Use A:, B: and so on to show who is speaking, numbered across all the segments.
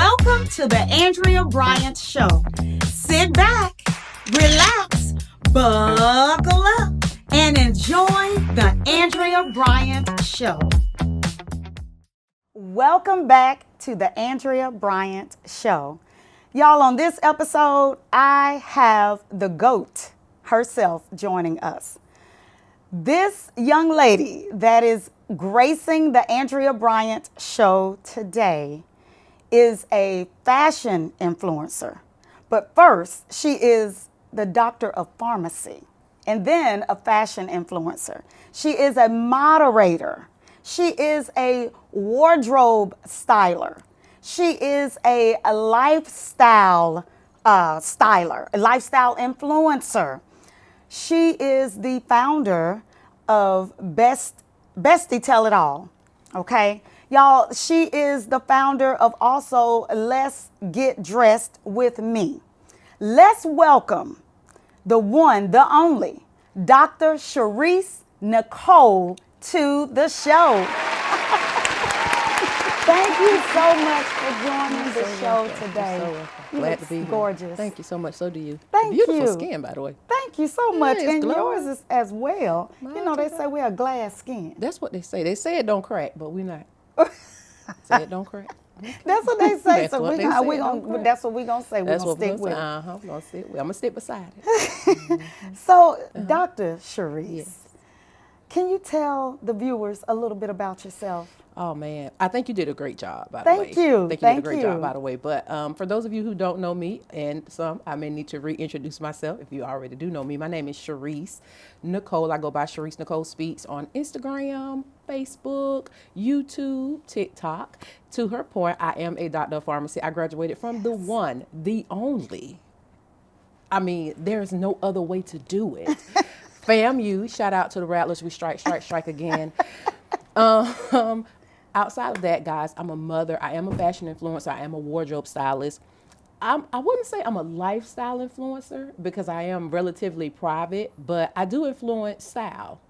A: Welcome to the Andrea Bryant Show. Sit back, relax, buckle up, and enjoy the Andrea Bryant Show. Welcome back to the Andrea Bryant Show. Y'all, on this episode, I have the GOAT herself joining us. This young lady that is gracing the Andrea Bryant Show today is a fashion influencer. But first, she is the doctor of pharmacy and then a fashion influencer. She is a moderator. She is a wardrobe styler. She is a lifestyle styler, a lifestyle influencer. She is the founder of Bestie Tell It All, okay? Y'all, she is the founder of also Let's Get Dressed with Me. Let's welcome the one, the only, Dr. Sherice Nicole to the show. Thank you so much for joining the show today.
B: Glad to be here.
A: Gorgeous.
B: Thank you so much. So do you.
A: Thank
B: Beautiful
A: you.
B: skin, by the way.
A: Thank you so much.
B: it's
A: And
B: glowing.
A: yours is as well.
B: Mine
A: You know, they
B: too.
A: say we have glass skin.
B: That's what they say. They say it don't crack, but we're not. Say it don't crack.
A: That's what they say.
B: That's
A: So
B: what
A: we
B: they
A: gonna,
B: say,
A: we
B: don't
A: gonna
B: crack.
A: that's what we gonna say.
B: That's
A: We're
B: what
A: gonna
B: we're
A: stick with.
B: I'm gonna sit with. I'm gonna sit beside it.
A: So, Dr. Sherice,
B: Yes.
A: can you tell the viewers a little bit about yourself?
B: Oh man, I think you did a great job. By the
A: Thank
B: way,
A: you.
B: I think you
A: Thank
B: did a great
A: you.
B: job. By the way, but for those of you who don't know me, and some, I may need to reintroduce myself. If you already do know me, my name is Sherice Nicole. I go by Sherice Nicole Speaks on Instagram, Facebook, YouTube, TikTok. To her point, I am a doctor of pharmacy. I graduated from the one, the only. I mean, there's no other way to do it. FAMU, shout out to the Rattlers. We strike, strike, strike again. Outside of that, guys, I'm a mother. I am a fashion influencer. I am a wardrobe stylist. I wouldn't say I'm a lifestyle influencer because I am relatively private, but I do influence style.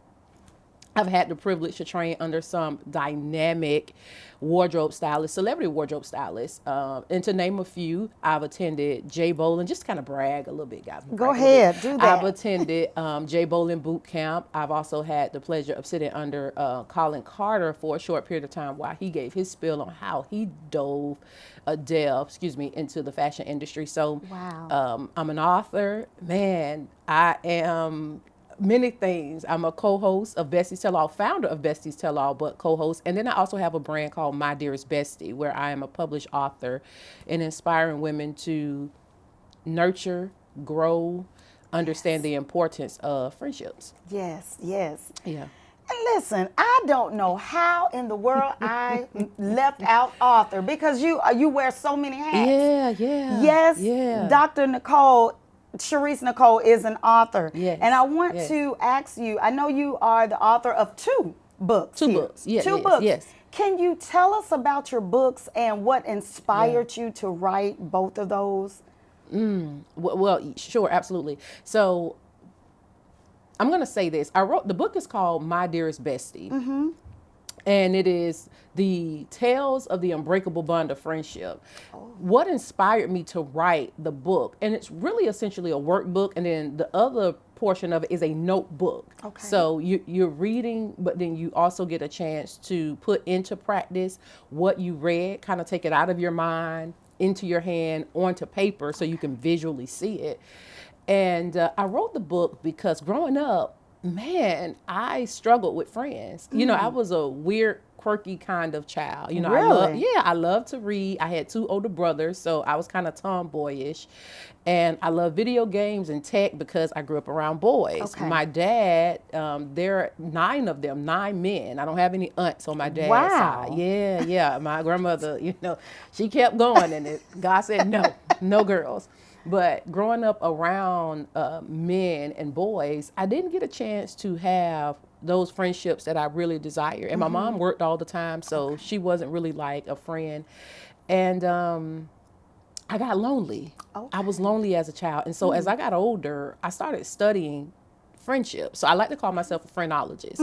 B: I've had the privilege to train under some dynamic wardrobe stylists, celebrity wardrobe stylists. And to name a few, I've attended Jay Bolin, just kind of brag a little bit, guys.
A: Go ahead, do that.
B: I've attended Jay Bolin boot camp. I've also had the pleasure of sitting under Colin Carter for a short period of time while he gave his spiel on how he delved into the fashion industry. So
A: Wow.
B: I'm an author. Man, I am many things. I'm a co-host of Bestie's Tell All, founder of Bestie's Tell All, but co-host. And then I also have a brand called My Dearest Bestie, where I am a published author and inspiring women to nurture, grow, understand the importance of friendships.
A: Yes, yes.
B: Yeah.
A: And listen, I don't know how in the world I left out author because you wear so many hats.
B: Yeah.
A: Yes,
B: Yeah.
A: Dr. Nicole, Sherice Nicole is an author.
B: Yes,
A: And I want
B: yes.
A: to ask you, I know you are the author of two books.
B: Two
A: here.
B: books. Yeah,
A: two
B: yes,
A: books.
B: yes.
A: Can you tell us about your books and what inspired you to write both of those?
B: Well, sure, absolutely. So I'm going to say this. The book is called My Dearest Bestie. And it is the tales of the unbreakable bond of friendship. What inspired me to write the book, and it's really essentially a workbook, and then the other portion of it is a notebook.
A: Okay.
B: So you're reading, but then you also get a chance to put into practice what you read, kind of take it out of your mind, into your hand, onto paper, so you can visually see it. And I wrote the book because growing up, man, I struggled with friends. You know, I was a weird, quirky kind of child. You know,
A: Really?
B: I love to read. I had two older brothers, so I was kind of tomboyish. And I love video games and tech because I grew up around boys.
A: Okay.
B: My dad, there are 9 of them, 9 men. I don't have any aunts on my dad's
A: Wow.
B: side. Yeah. My grandmother, she kept going, and God said, no girls. But growing up around men and boys, I didn't get a chance to have those friendships that I really desire. And my mom worked all the time, so she wasn't really like a friend. And I got lonely. I was lonely as a child. And so as I got older, I started studying friendship. So I like to call myself a phrenologist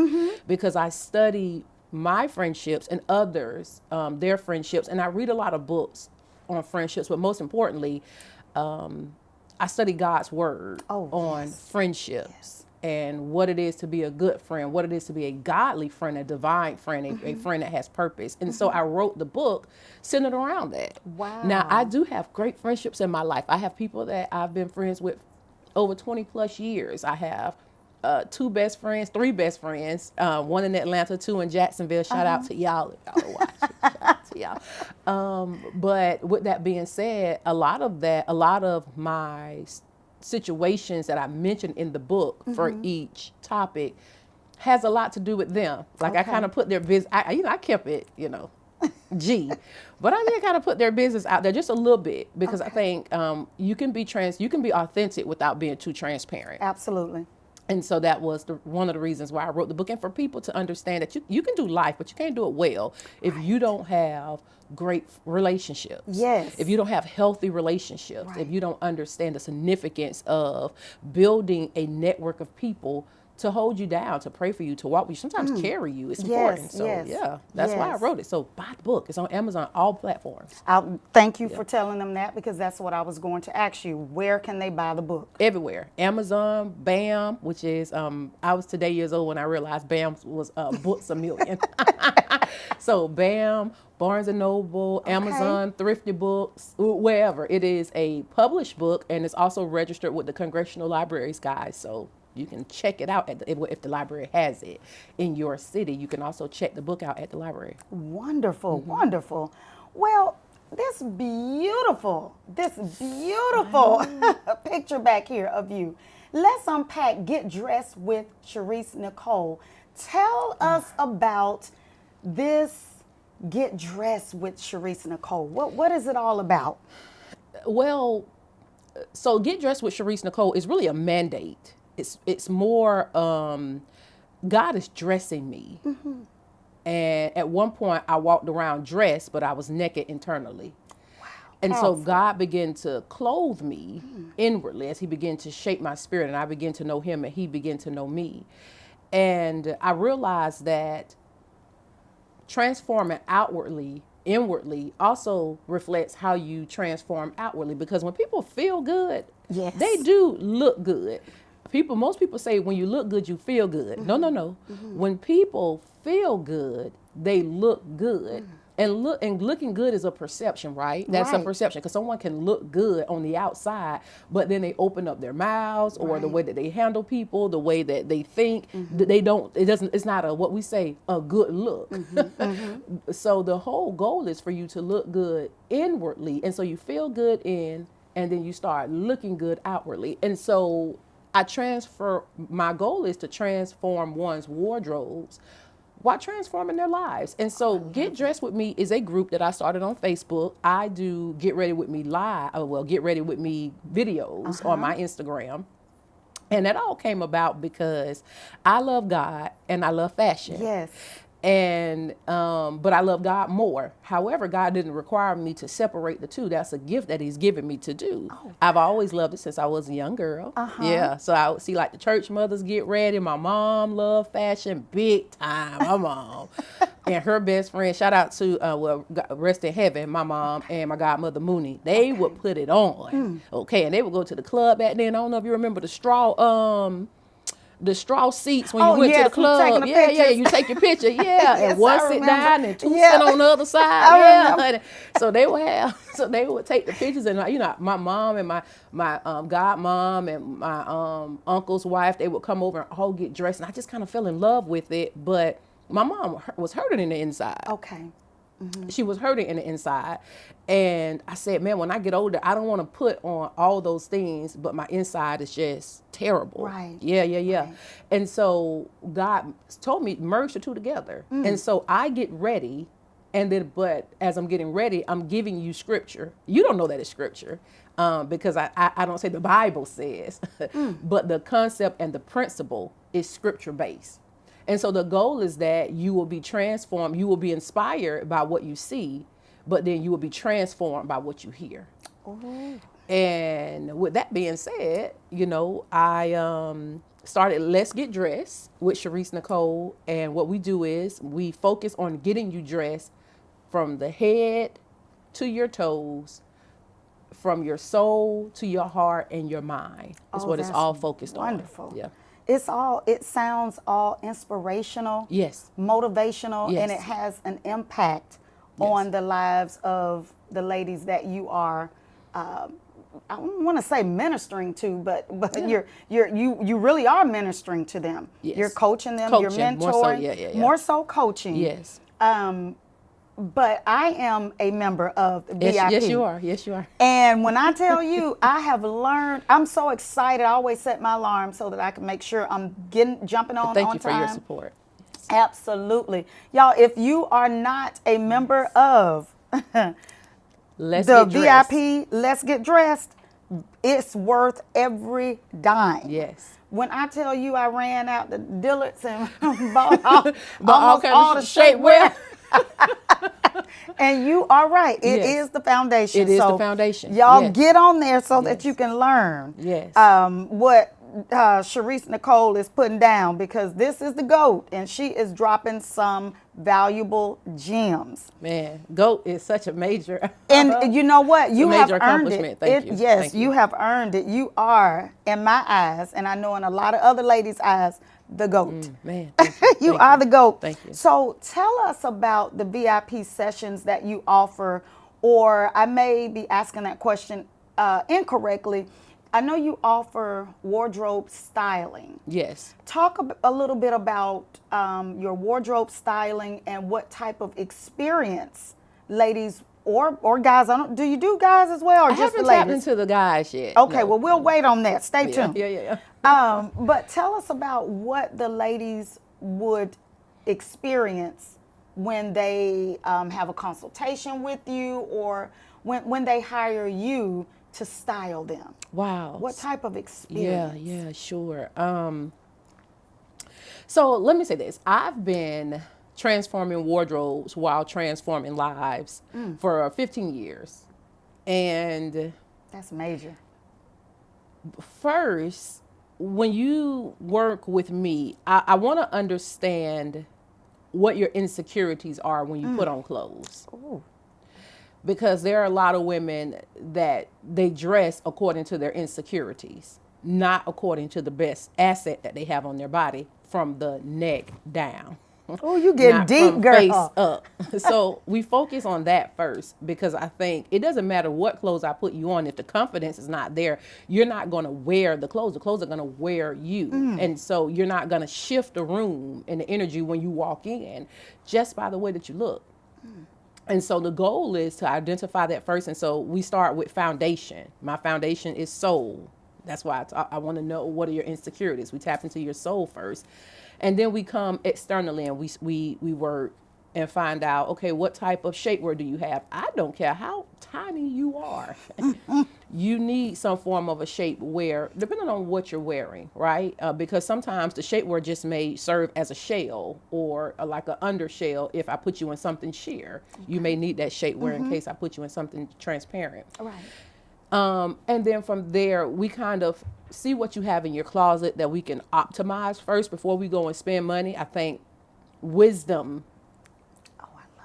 B: because I study my friendships and others, their friendships. And I read a lot of books on friendships, but most importantly, I study God's word on friendships and what it is to be a good friend, what it is to be a godly friend, a divine friend, a friend that has purpose. And so I wrote the book centered around that.
A: Wow.
B: Now, I do have great friendships in my life. I have people that I've been friends with over 20 plus years. I have three best friends, one in Atlanta, two in Jacksonville. Shout out to y'all if y'all are watching. Shout out to y'all. But with that being said, a lot of my situations that I mentioned in the book for each topic has a lot to do with them. Like I kind of put their business, I kept it, G, but I did kind of put their business out there just a little bit because I think you can be authentic without being too transparent.
A: Absolutely.
B: And so that was one of the reasons why I wrote the book, and for people to understand that you can do life, but you can't do it well if you don't have great relationships.
A: Yes.
B: If you don't have healthy relationships, if you don't understand the significance of building a network of people to hold you down, to pray for you, to walk with you, sometimes carry you. It's important. So yeah, that's why I wrote it. So buy the book. It's on Amazon, all platforms.
A: Thank you for telling them that, because that's what I was going to ask you. Where can they buy the book?
B: Everywhere. Amazon, BAM, which is, I was today years old when I realized BAM was Books A Million. So BAM, Barnes & Noble, Amazon, Thrifty Books, wherever. It is a published book, and it's also registered with the Congressional Libraries, guys. So you can check it out if the library has it in your city. You can also check the book out at the library.
A: Wonderful, wonderful. Well, this beautiful picture back here of you. Let's unpack Get Dressed with Sherice Nicole. Tell us about this Get Dressed with Sherice Nicole. What is it all about?
B: Well, so Get Dressed with Sherice Nicole is really a mandate. It's more, God is dressing me. And at one point I walked around dressed, but I was naked internally. Wow. And so God began to clothe me inwardly as he began to shape my spirit, and I began to know him and he began to know me. And I realized that transforming inwardly also reflects how you transform outwardly, because when people feel good, they do look good. Most people say when you look good, you feel good. No. When people feel good, they look good. And looking good is a perception, right? That's a perception, because someone can look good on the outside, but then they open up their mouths, or the way that they handle people, the way that they think, it's not what we say, a good look. So the whole goal is for you to look good inwardly. And so you feel good and then you start looking good outwardly. And so my goal is to transform one's wardrobes while transforming their lives. And so Get Dressed With Me is a group that I started on Facebook. I do Get Ready With Me Get Ready With Me videos on my Instagram. And that all came about because I love God and I love fashion.
A: Yes.
B: And but I love God more. However, God didn't require me to separate the two. That's a gift that he's given me to do. I've always loved it since I was a young girl. Yeah. So I would see like the church mothers get ready. My mom loved fashion big time. My mom and her best friend, shout out to rest in heaven, my mom and my godmother Mooney. They would put it on. And they would go to the club back then. I don't know if you remember the straw seats when you went to the club. You take your picture. And one sit down and two sit on the other side. So they would take the pictures, and my mom and my godmom and my uncle's wife, they would come over and all get dressed, and I just kind of fell in love with it. But my mom was hurting in the inside. She was hurting in the inside. And I said, man, when I get older, I don't want to put on all those things, but my inside is just terrible.
A: Right.
B: Yeah. Right. And so God told me, merge the two together. And so I get ready. But as I'm getting ready, I'm giving you scripture. You don't know that it's scripture because I don't say the Bible says, but the concept and the principle is scripture based. And so the goal is that you will be transformed. You will be inspired by what you see, but then you will be transformed by what you hear. And with that being said, I started Let's Get Dressed with Sherice Nicole. And what we do is we focus on getting you dressed from the head to your toes, from your soul to your heart and your mind. Is what it's
A: that's
B: all focused
A: wonderful.
B: on. Yeah.
A: It sounds all inspirational,
B: Yes.
A: motivational, and it
B: Yes.
A: has an impact
B: Yes.
A: on the lives of the ladies that you are. I don't want to say ministering to, but
B: Yeah.
A: you really are ministering to them.
B: Yes.
A: You're coaching them. You're
B: Coaching,
A: mentoring.
B: more so, yeah.
A: More so coaching.
B: Yes.
A: But I am a member of the VIP.
B: Yes, you are. Yes, you are.
A: And when I tell you, I have learned, I'm so excited. I always set my alarm so that I can make sure I'm jumping on
B: Thank
A: on
B: you for
A: time.
B: your support.
A: Absolutely. Y'all, if you are not a member of
B: Let's
A: the
B: get dressed.
A: VIP, Let's Get Dressed, it's worth every dime.
B: Yes.
A: When I tell you I ran out the Dillard's and bought
B: But
A: almost all the shapewear. And you are right. It
B: Yes.
A: is the foundation.
B: It is
A: so
B: the foundation.
A: Y'all
B: Yes.
A: get on there so that
B: Yes.
A: you can learn
B: Yes.
A: what Sherice Nicole is putting down, because this is the GOAT and she is dropping some valuable gems.
B: Man, GOAT is such a major.
A: And you know what? You have
B: major
A: earned it.
B: accomplishment. Thank you.
A: Yes,
B: Thank you.
A: you have earned it. You are, in my eyes, and I know in a lot of other ladies' eyes, the GOAT.
B: Man, thank you.
A: You
B: Thank
A: are the GOAT.
B: Thank you.
A: So tell us about the VIP sessions that you offer, or I may be asking that question incorrectly. I know you offer wardrobe styling.
B: Yes.
A: Talk a little bit about your wardrobe styling and what type of experience ladies or guys, do you do guys as well, or
B: I
A: just the
B: haven't tapped
A: ladies?
B: into the guys yet.
A: Okay,
B: No.
A: well, we'll wait on that. Stay
B: Yeah,
A: tuned.
B: yeah.
A: But tell us about what the ladies would experience when they have a consultation with you, or when they hire you to style them.
B: Wow.
A: What type of experience?
B: Yeah, sure. So let me say this. I've been transforming wardrobes while transforming lives for 15 years. And
A: That's major.
B: first, when you work with me, I want to understand what your insecurities are when you put on clothes.
A: Ooh.
B: Because there are a lot of women that they dress according to their insecurities, not according to the best asset that they have on their body from the neck down.
A: Oh, you getting
B: Not
A: deep,
B: from
A: girl.
B: face up. So we focus on that first, because I think it doesn't matter what clothes I put you on. If the confidence is not there, you're not going to wear the clothes. The clothes are going to wear you. And so you're not going to shift the room and the energy when you walk in just by the way that you look. And so the goal is to identify that first. And so we start with foundation. My foundation is soul. That's why I want to know, what are your insecurities? We tap into your soul first. And then we come externally and we work and find out, okay, what type of shapewear do you have? I don't care how tiny you are. You need some form of a shapewear, depending on what you're wearing, right? Because sometimes the shapewear just may serve as a shell or like an undershell. If I put you in something sheer, you may need that shapewear in case I put you in something transparent.
A: Right.
B: And then from there, we kind of see what you have in your closet that we can optimize first before we go and spend money. I think wisdom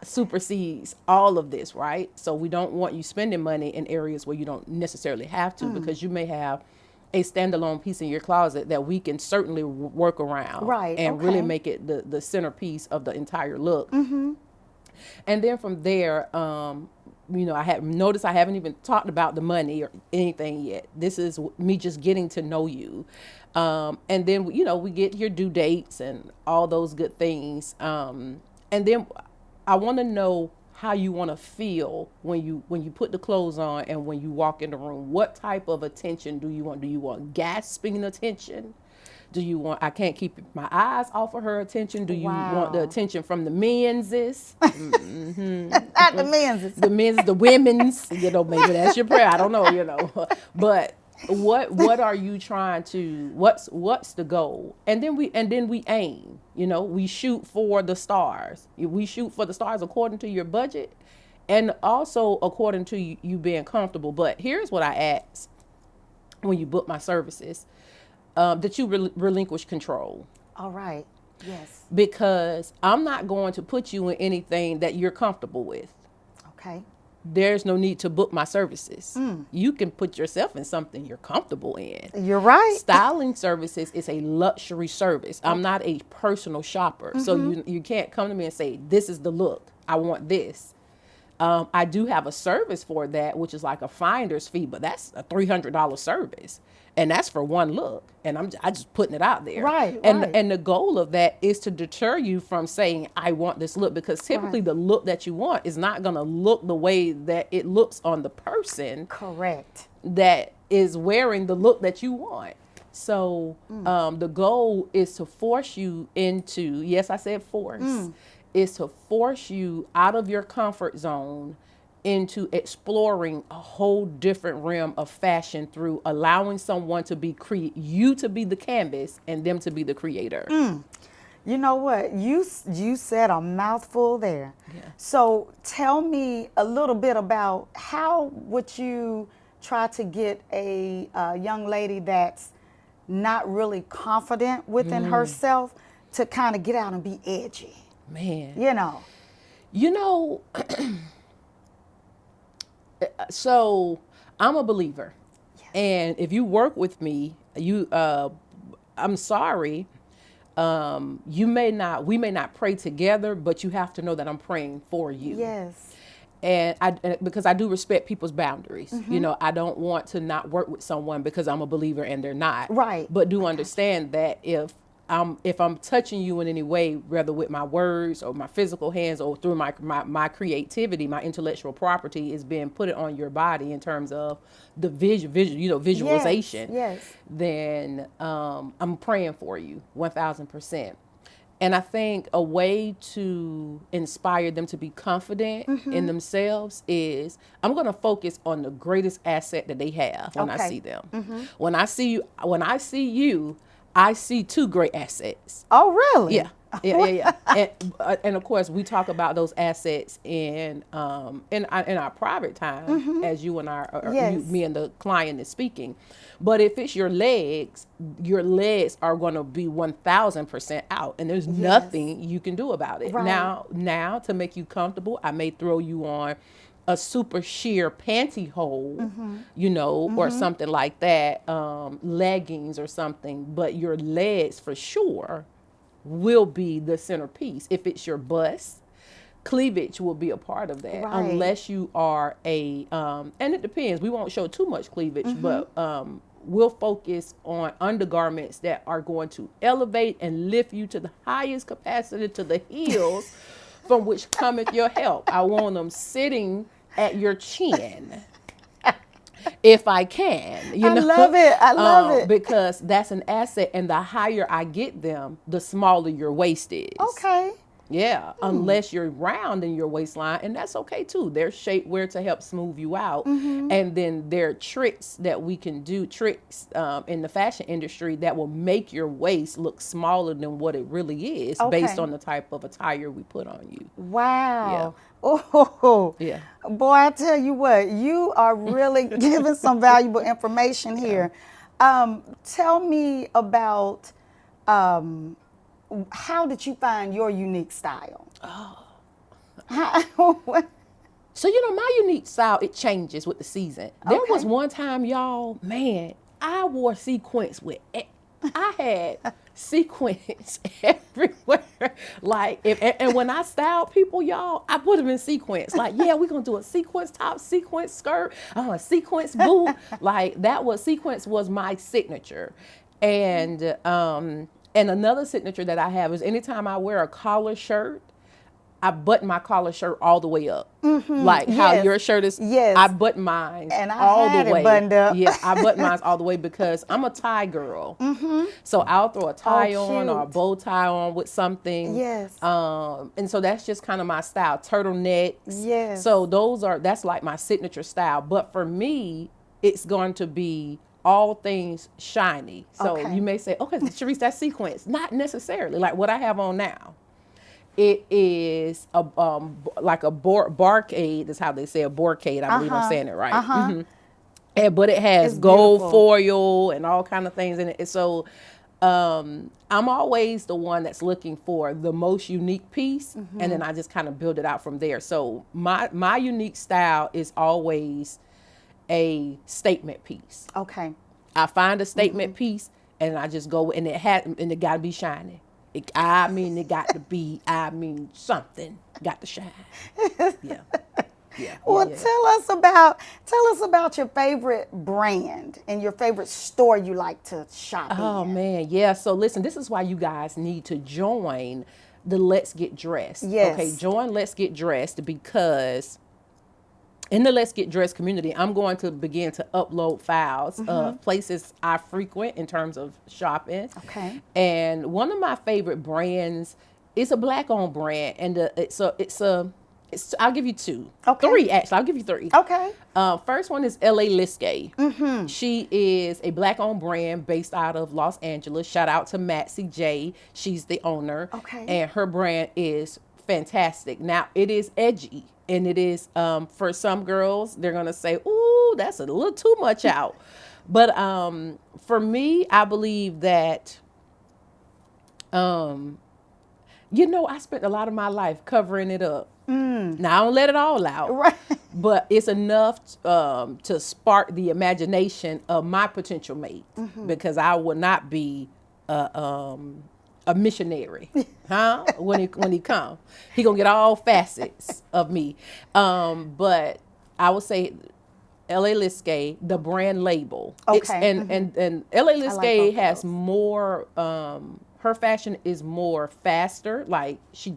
B: supersedes all of this, right? So we don't want you spending money in areas where you don't necessarily have to, because you may have a standalone piece in your closet that we can certainly work around,
A: Right,
B: and really
A: okay.
B: make it the centerpiece of the entire look. And then from there, I have noticed I haven't even talked about the money or anything yet. This is me just getting to know you. And then, we get your due dates and all those good things. And then I want to know how you want to feel when you put the clothes on and when you walk in the room. What type of attention do you want? Do you want gasping attention? Do you want, I can't keep my eyes off of her attention? Do you want the
A: Wow.
B: attention from the men's?
A: Not the men's.
B: The men's, the women's, maybe that's your prayer. I don't know, but what are you trying to, what's the goal? And then we aim, we shoot for the stars. We shoot for the stars according to your budget and also according to you being comfortable. But here's what I ask when you book my services, that you relinquish control.
A: All right. Yes.
B: Because I'm not going to put you in anything that you're comfortable with.
A: Okay.
B: there's no need to book my services. You can put yourself in something you're comfortable in.
A: You're right.
B: Styling services is a luxury service. I'm not a personal shopper. So you can't come to me and say, this is the look. I want this. I do have a service for that, which is like a finder's fee, but that's a $300 service. And that's for one look. And I just putting it out there.
A: Right,
B: and
A: right.
B: And the goal of that is to deter you from saying, I want this look, because typically
A: Right.
B: the look that you want is not going to look the way that it looks on the person
A: Correct.
B: that is wearing the look that you want. So the goal is to force you into, yes, I said force, is to force you out of your comfort zone into exploring a whole different realm of fashion through allowing someone to be you to be the canvas and them to be the creator.
A: You know what? You said a mouthful there.
B: Yeah.
A: So tell me a little bit about how would you try to get a young lady that's not really confident within herself to kind of get out and be edgy?
B: Man.
A: You know.
B: You know, so I'm a believer. And if you work with me, I'm sorry. We may not pray together, but you have to know that I'm praying for you.
A: Yes.
B: And because I do respect people's boundaries. You know, I don't want to not work with someone because I'm a believer and they're not.
A: Right.
B: But do understand that if I'm touching you in any way, whether with my words or my physical hands or through my creativity, my intellectual property is being put on your body in terms of the visualization.
A: Yes.
B: Then I'm praying for you 1,000%. And I think a way to inspire them to be confident in themselves is I'm going to focus on the greatest asset that they have when I
A: Okay.
B: see them. When I see you, I see two great assets.
A: Oh, really?
B: Yeah. And of course, we talk about those assets in our private time, as you and I, or
A: Yes.
B: me and the client is speaking. But if it's your legs are going to be 1,000% out, and there's nothing you can do about it.
A: Right.
B: Now, to make you comfortable, I may throw you on a super sheer pantyhose, or something like that, leggings or something, but your legs for sure will be the centerpiece. If it's your bust, cleavage will be a part of that,
A: Right.
B: unless you are and it depends. We won't show too much cleavage, but we'll focus on undergarments that are going to elevate and lift you to the highest capacity to the heels from which cometh your help. I want them sitting at your chin. If I can,
A: I love it. I love it.
B: Because that's an asset, and the higher I get them, the smaller your waist is.
A: Okay.
B: Yeah, unless you're round in your waistline, and that's okay too. There's shapewear to help smooth you out, and then there are tricks that we can do, in the fashion industry that will make your waist look smaller than what it really is, based
A: Okay.
B: on the type of attire we put on you.
A: Wow. Oh,
B: Yeah.
A: boy, I tell you what, you are really giving some valuable information here. Tell me about how did you find your unique style?
B: So, my unique style, it changes with the season. There was one time, y'all, man, I wore sequins I had sequins everywhere. Like, and when I styled people, y'all, I put them in sequins. Like, yeah, we're going to do a sequins top, sequins skirt, a sequins boot. Like, sequins was my signature. And another signature that I have is anytime I wear a collar shirt, I button my collar shirt all the way up. Like how
A: Yes.
B: your shirt is.
A: Yes.
B: I button mine
A: And I
B: all
A: had
B: the
A: it
B: way.
A: buttoned up.
B: Yeah, I button mine all the way because I'm a tie girl. So I'll throw a tie on or a
A: cute.
B: bow tie on with something.
A: Yes.
B: And so that's just kind of my style. Turtlenecks.
A: Yes.
B: So that's like my signature style. But for me, it's going to be all things shiny. So
A: Okay.
B: you may say, okay, Sherice, that's sequence. Not necessarily. Like what I have on now. It is like a barcade, is how they say a barcade. I believe I'm saying it right. But it has
A: It's
B: gold
A: beautiful.
B: foil and all kind of things in it. So I'm always the one that's looking for the most unique piece, and then I just kind of build it out from there. So my unique style is always a statement piece.
A: Okay.
B: I find a statement piece, and I just go, and it got to be shiny. It got to be, something got to shine. Yeah. Yeah.
A: Well,
B: yeah.
A: tell us about your favorite brand and your favorite store you like to shop
B: Oh
A: in.
B: man, yeah. So listen, this is why you guys need to join the Let's Get Dressed.
A: Yes.
B: Okay, join Let's Get Dressed, because in the Let's Get Dressed community, I'm going to begin to upload files of places I frequent in terms of shopping.
A: Okay.
B: And one of my favorite brands is a black-owned brand, and I'll give you two.
A: Okay.
B: Three, actually. I'll give you three.
A: Okay.
B: First one is L.A. Liskay. She is a black-owned brand based out of Los Angeles. Shout out to Maxie J. She's the owner.
A: Okay.
B: And her brand is fantastic. Now, it is edgy, and it is, for some girls, they're going to say, ooh, that's a little too much out. But for me, I believe that, I spent a lot of my life covering it up. Now I don't let it all out,
A: Right.
B: but it's enough to spark the imagination of my potential mate, because I will not be a missionary, huh? When he come, he gonna get all facets of me. But I would say L.A. Liskay, the brand label.
A: Okay.
B: And L.A.
A: both
B: Liskay
A: of
B: has
A: those.
B: more. Her fashion is more faster. Like she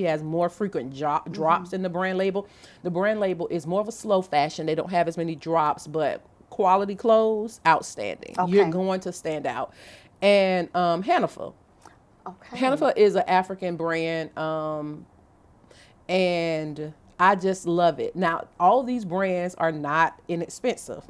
B: has more frequent drops in the brand label. The brand label is more of a slow fashion. They don't have as many drops, but quality clothes, outstanding.
A: Okay.
B: You're going to stand out. And Hanifa.
A: Okay.
B: Hanifa is an African brand, and I just love it. Now, all these brands are not inexpensive.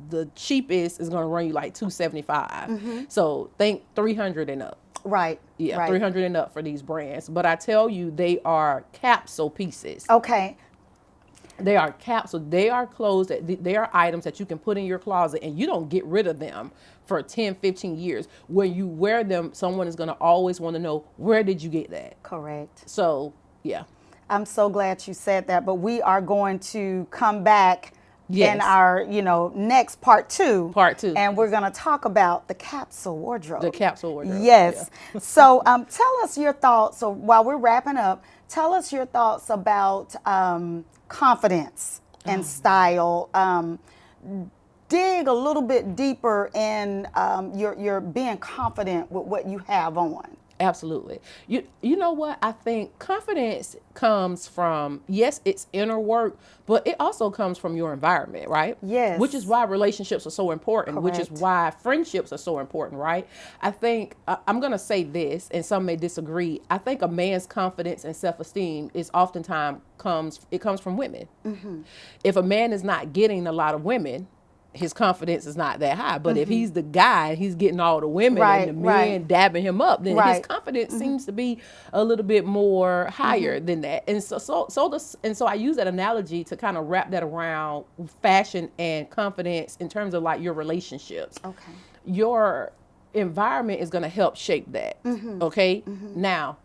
B: The cheapest is going to run you like $275. So think 300 and up.
A: Right.
B: Yeah,
A: Right.
B: 300 and up for these brands. But I tell you, they are capsule pieces.
A: Okay.
B: They are capsule. They are clothes they are items that you can put in your closet, and you don't get rid of them for 10, 15 years. When you wear them, someone is going to always want to know, where did you get that?
A: Correct.
B: So, yeah.
A: I'm so glad you said that, but we are going to come back
B: Yes.
A: in our, next part two.
B: Part two.
A: And we're going to talk about the capsule wardrobe.
B: The capsule wardrobe.
A: Yes. So tell us your thoughts. So while we're wrapping up, tell us your thoughts about confidence and style. Dig a little bit deeper in your being confident with what you have on.
B: Absolutely. You know what? I think confidence comes from, yes, it's inner work, but it also comes from your environment, right?
A: Yes.
B: Which is why relationships are so important, which is
A: Correct.
B: why friendships are so important, right? I think, I'm going to say this, and some may disagree. I think a man's confidence and self-esteem is oftentimes comes from women. If a man is not getting a lot of women, his confidence is not that high. But if he's the guy, he's getting all the women
A: Right,
B: and the men dabbing him up, then his
A: Right.
B: confidence seems to be a little bit more higher than that. And so I use that analogy to kind of wrap that around fashion and confidence in terms of like your relationships.
A: Okay.
B: Your environment is going to help shape that. Okay. Now,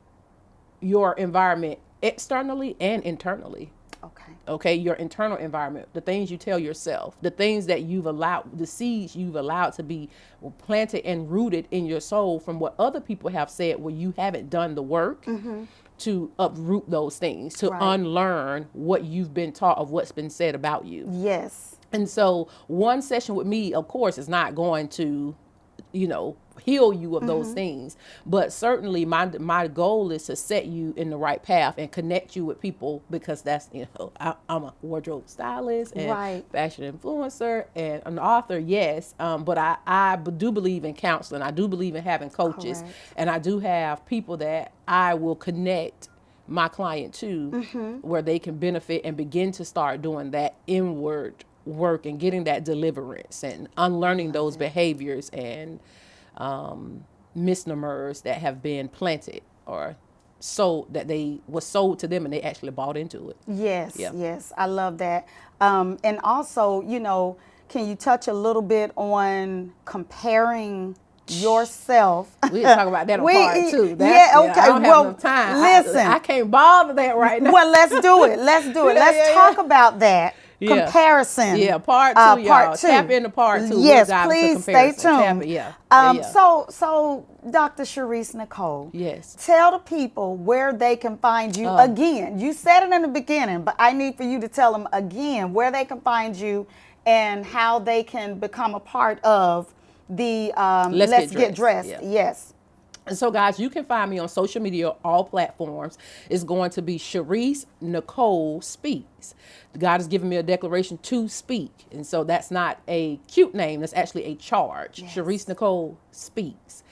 B: your environment externally and internally.
A: Okay.
B: Okay, your internal environment, the things you tell yourself, the things that you've allowed, the seeds you've allowed to be planted and rooted in your soul from what other people have said, where you haven't done the work to uproot those things, to
A: Right.
B: unlearn what you've been taught of what's been said about you.
A: Yes.
B: And so one session with me, of course, is not going to, heal you of those things. But certainly my goal is to set you in the right path and connect you with people, because that's, I'm a wardrobe stylist and
A: Right.
B: fashion influencer and an author, yes. But I do believe in counseling. I do believe in having coaches.
A: Correct.
B: And I do have people that I will connect my client to where they can benefit and begin to start doing that inward work and getting that deliverance and unlearning those behaviors and misnomers that have been planted or sold, that they was sold to them and they actually bought into it.
A: Yes,
B: Yeah.
A: yes, I love that. And also, can you touch a little bit on comparing yourself?
B: We can talk about that on part 2.
A: Yeah, okay.
B: I don't have enough time.
A: Listen.
B: I can't bother that right now.
A: Well, let's do it. Let's do it. Let's talk about that.
B: Yeah.
A: Comparison.
B: Yeah, part 2, y'all.
A: Part 2.
B: Tap into part 2.
A: Yes,
B: we'll
A: please stay tuned. So, Dr. Sherice Nicole.
B: Yes.
A: Tell the people where they can find you again. You said it in the beginning, but I need for you to tell them again where they can find you and how they can become a part of the Let's Get Dressed.
B: Yeah.
A: Yes.
B: And so, guys, you can find me on social media, all platforms. It's going to be Sherice Nicole Speaks. God has given me a declaration to speak. And so that's not a cute name. That's actually a charge. Yes. Sherice Nicole Speaks.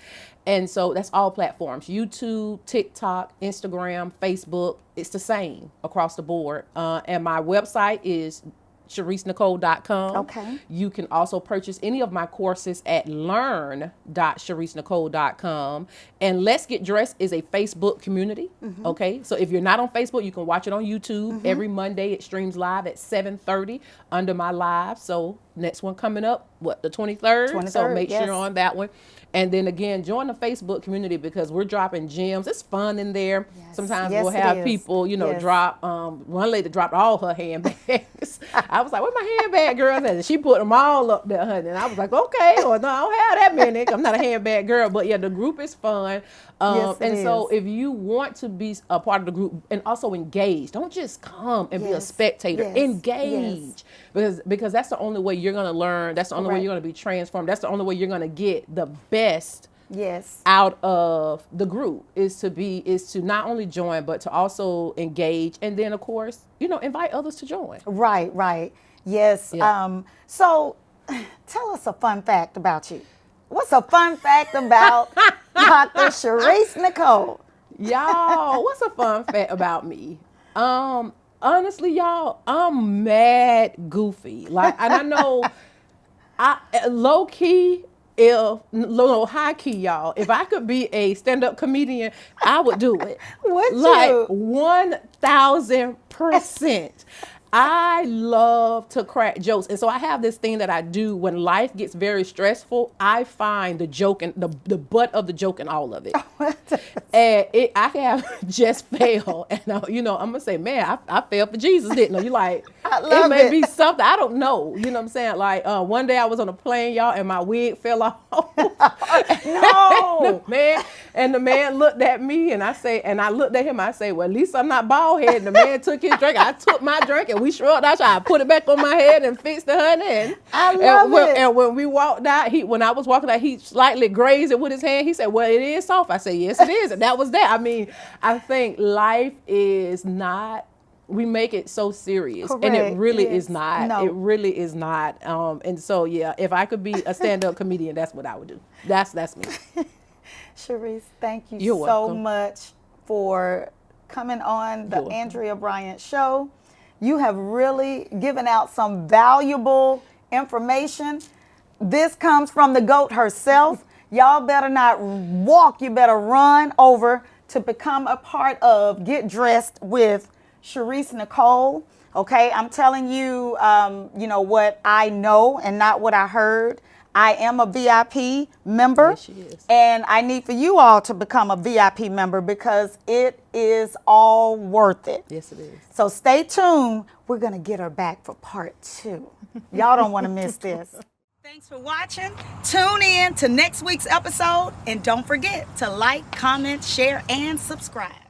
B: And so that's all platforms. YouTube, TikTok, Instagram, Facebook. It's the same across the board. And my website is ShericeNicole.com.
A: Okay.
B: You can also purchase any of my courses at learn.ShericeNicole.com. And Let's Get Dressed is a Facebook community. Mm-hmm. Okay. So if you're not on Facebook, you can watch it on YouTube. Mm-hmm. Every Monday it streams live at 7:30 under my live. So next one coming up, the 23rd? So make sure you're on that one. And then again, join the Facebook community because we're dropping gems. It's fun in there. Yes. Sometimes we'll have people, drop. One lady dropped all her handbags. I was like, "Where my handbag girl?" And she put them all up there, honey. And I was like, "Okay, well, no, I don't have that many. I'm not a handbag girl." But yeah, the group is fun. So if you want to be a part of the group and also engage, don't just come and be a spectator. Engage. Because that's the only way you're going to learn. That's the only way you're going to be transformed. That's the only way you're going to get the best out of the group is to not only join, but to also engage. And then, of course, invite others to join.
A: Right. Yes. Yeah. So tell us a fun fact about you. What's a fun fact about Dr. Sherice Nicole?
B: Y'all, what's a fun fact about me? Honestly, y'all, I'm mad goofy. And I know, low key, high key, y'all. If I could be a stand-up comedian, I would do it.
A: Would you?
B: 1,000%. I love to crack jokes. And so I have this thing that I do when life gets very stressful. I find the joke and the butt of the joke in all of it. And I have just failed. And, I'm going to say, man, I failed for Jesus, didn't I? You're like, it may be something. I don't know. You know what I'm saying? Like one day I was on a plane, y'all, and my wig fell off.
A: No.
B: And the man looked at me and I looked at him. I say, well, at least I'm not bald headed. And the man took his drink. I took my drink and we shrugged. I put it back on my head and fixed the honey. And when we walked out, when I was walking out, he slightly grazed it with his hand. He said, well, it is soft. I said, yes, it is. And that was that. I mean, I think life is not, we make it so serious. Correct. And it really is not. No. It really is not. And so, yeah, if I could be a stand-up comedian, that's what I would do. That's me.
A: Sherice, thank you
B: You're
A: so
B: welcome.
A: much for coming on the Andrea Bryant Show. You have really given out some valuable information. This comes from the GOAT herself. Y'all better not walk, you better run over to become a part of Get Dressed with Sherice Nicole. Okay, I'm telling you, what I know and not what I heard. I am a VIP member,
B: yes, she is.
A: And I need for you all to become a VIP member because it is all worth it.
B: Yes, it is.
A: So stay tuned. We're going to get her back for part 2. Y'all don't want to miss this. Thanks for watching. Tune in to next week's episode. And don't forget to like, comment, share, and subscribe.